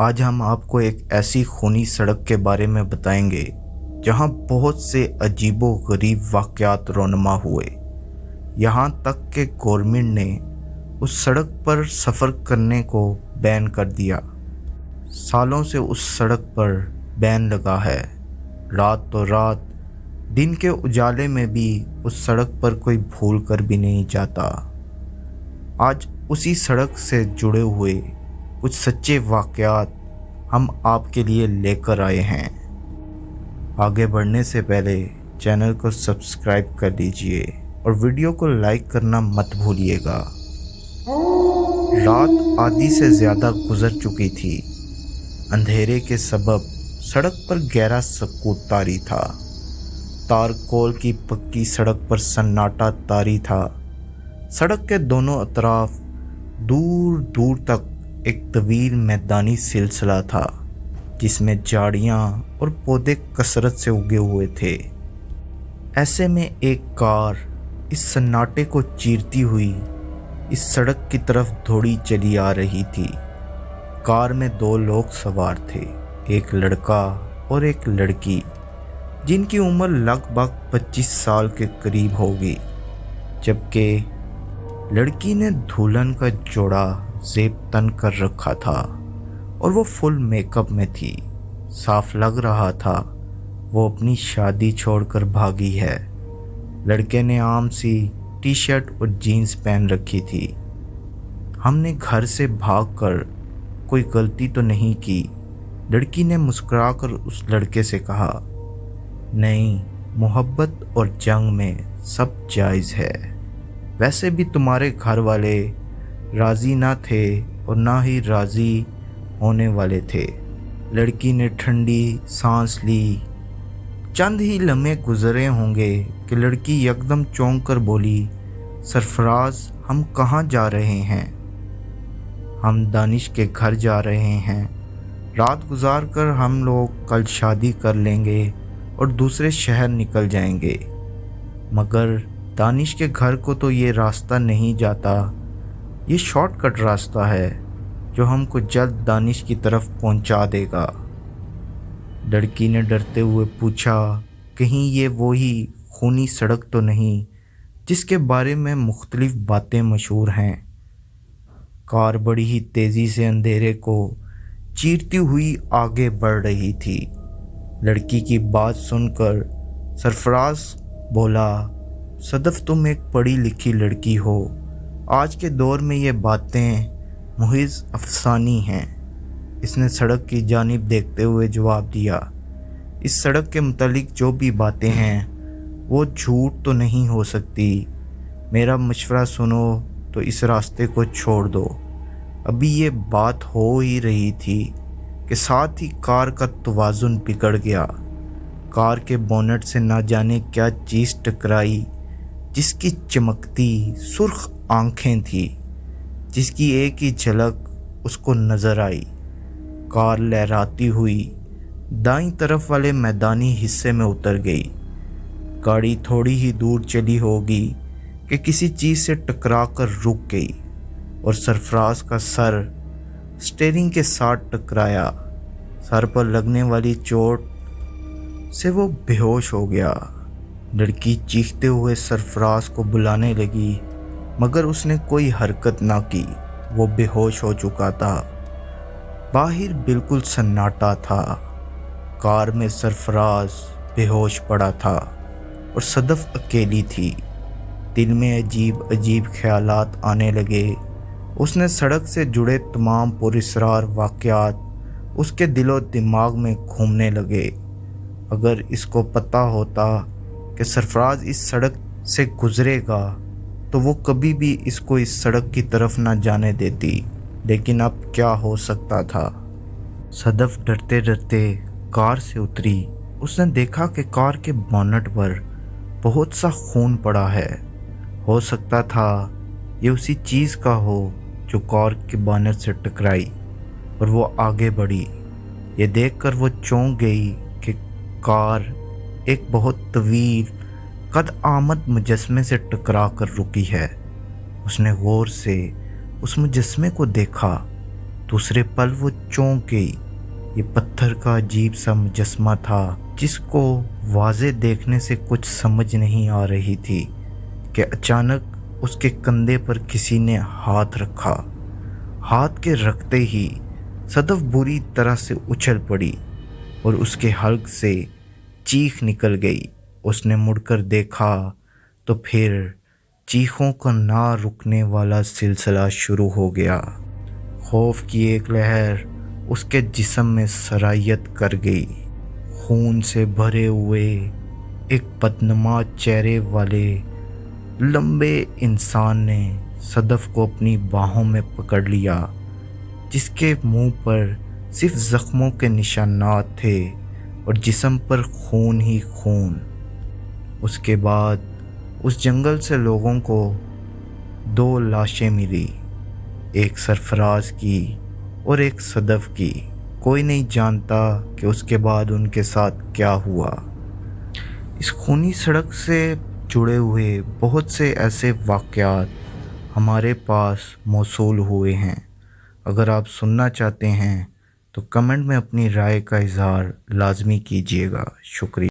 आज हम आपको एक ऐसी खूनी सड़क के बारे में बताएंगे जहां बहुत से अजीबो गरीब वाक़यात रोनमा हुए। यहाँ तक कि गवर्नमेंट ने उस सड़क पर सफ़र करने को बैन कर दिया। सालों से उस सड़क पर बैन लगा है। रात तो रात, दिन के उजाले में भी उस सड़क पर कोई भूल कर भी नहीं जाता। आज उसी सड़क से जुड़े हुए कुछ सच्चे वाक़यात हम आपके लिए लेकर आए हैं। आगे बढ़ने से पहले चैनल को सब्सक्राइब कर लीजिए और वीडियो को लाइक करना मत भूलिएगा। रात आधी से ज़्यादा गुजर चुकी थी। अंधेरे के सबब सड़क पर गहरा सकूत तारी था। तारकोल की पक्की सड़क पर सन्नाटा तारी था। सड़क के दोनों अतराफ दूर दूर तक एक तवील मैदानी सिलसिला था जिसमें झाड़ियाँ और पौधे कसरत से उगे हुए थे। ऐसे में एक कार इस सन्नाटे को चीरती हुई इस सड़क की तरफ दौड़ी चली आ रही थी। कार में दो लोग सवार थे, एक लड़का और एक लड़की, जिनकी उम्र लगभग 25 साल के करीब होगी, जबकि लड़की ने दुल्हन का जोड़ा जेब तन कर रखा था और वो फुल मेकअप में थी। साफ लग रहा था वो अपनी शादी छोड़कर भागी है। लड़के ने आम सी टी शर्ट और जीन्स पहन रखी थी। हमने घर से भागकर कोई गलती तो नहीं की, लड़की ने मुस्कुराकर उस लड़के से कहा। नहीं, मोहब्बत और जंग में सब जायज़ है। वैसे भी तुम्हारे घर वाले राज़ी ना थे और ना ही राज़ी होने वाले थे। लड़की ने ठंडी सांस ली। चंद ही लम्हे गुजरे होंगे कि लड़की यकदम चौंक कर बोली, सरफराज, हम कहाँ जा रहे हैं? हम दानिश के घर जा रहे हैं। रात गुजार कर हम लोग कल शादी कर लेंगे और दूसरे शहर निकल जाएंगे। मगर दानिश के घर को तो ये रास्ता नहीं जाता। ये शॉर्टकट रास्ता है जो हमको जल्द दानिश की तरफ पहुंचा देगा। लड़की ने डरते हुए पूछा, कहीं ये वही खूनी सड़क तो नहीं जिसके बारे में मुख्तलिफ बातें मशहूर हैं? कार बड़ी ही तेज़ी से अंधेरे को चीरती हुई आगे बढ़ रही थी। लड़की की बात सुनकर सरफराज बोला, सदफ, तुम एक पढ़ी लिखी लड़की हो। आज के दौर में ये बातें मुहिज़ अफसानी हैं। इसने सड़क की जानिब देखते हुए जवाब दिया, इस सड़क के मुतालिक जो भी बातें हैं वो झूठ तो नहीं हो सकती। मेरा मशवरा सुनो तो इस रास्ते को छोड़ दो। अभी ये बात हो ही रही थी कि साथ ही कार का तवाज़ुन बिगड़ गया। कार के बोनट से ना जाने क्या चीज़ टकराई जिसकी चमकती सुर्ख आंखें थी, जिसकी एक ही झलक उसको नज़र आई। कार लहराती हुई दाईं तरफ वाले मैदानी हिस्से में उतर गई। गाड़ी थोड़ी ही दूर चली होगी कि किसी चीज़ से टकरा कर रुक गई और सरफराज का सर स्टीयरिंग के साथ टकराया। सर पर लगने वाली चोट से वो बेहोश हो गया। लड़की चीखते हुए सरफराज को बुलाने लगी, मगर उसने कोई हरकत ना की। वो बेहोश हो चुका था। बाहर बिल्कुल सन्नाटा था। कार में सरफराज बेहोश पड़ा था और सदफ अकेली थी। दिल में अजीब अजीब ख्यालात आने लगे। उसने सड़क से जुड़े तमाम पुरअसरार वाक़यात उसके दिलो दिमाग में घूमने लगे। अगर इसको पता होता कि सरफराज इस सड़क से गुजरेगा तो वो कभी भी इसको इस सड़क की तरफ ना जाने देती। लेकिन अब क्या हो सकता था? सदफ डरते डरते कार से उतरी। उसने देखा कि कार के बोनट पर बहुत सा खून पड़ा है। हो सकता था ये उसी चीज़ का हो जो कार के बोनट से टकराई, और वो आगे बढ़ी। ये देखकर वो चौंक गई कि कार एक बहुत तवील कद आमद मुजस्मे से टकरा कर रुकी है। उसने गौर से उस मुजस्मे को देखा दूसरे पल वो चौंक गई। ये पत्थर का अजीब सा मुजस्मा था जिसको वाज़े देखने से कुछ समझ नहीं आ रही थी कि अचानक उसके कंधे पर किसी ने हाथ रखा। हाथ के रखते ही सदफ बुरी तरह से उछल पड़ी और उसके हल्क से चीख निकल गई। उसने मुड़कर देखा तो फिर चीखों का ना रुकने वाला सिलसिला शुरू हो गया। खौफ की एक लहर उसके जिस्म में सरायत कर गई। खून से भरे हुए एक बदनुमा चेहरे वाले लंबे इंसान ने सदफ को अपनी बाहों में पकड़ लिया, जिसके मुंह पर सिर्फ जख्मों के निशानात थे और जिस्म पर खून ही खून। उसके बाद उस जंगल से लोगों को 2 लाशें मिली, एक सरफराज की और एक सदफ की। कोई नहीं जानता कि उसके बाद उनके साथ क्या हुआ। इस खूनी सड़क से जुड़े हुए बहुत से ऐसे वाक़यात हमारे पास मौसूल हुए हैं। अगर आप सुनना चाहते हैं तो कमेंट में अपनी राय का इज़हार लाजमी कीजिएगा। शुक्रिया।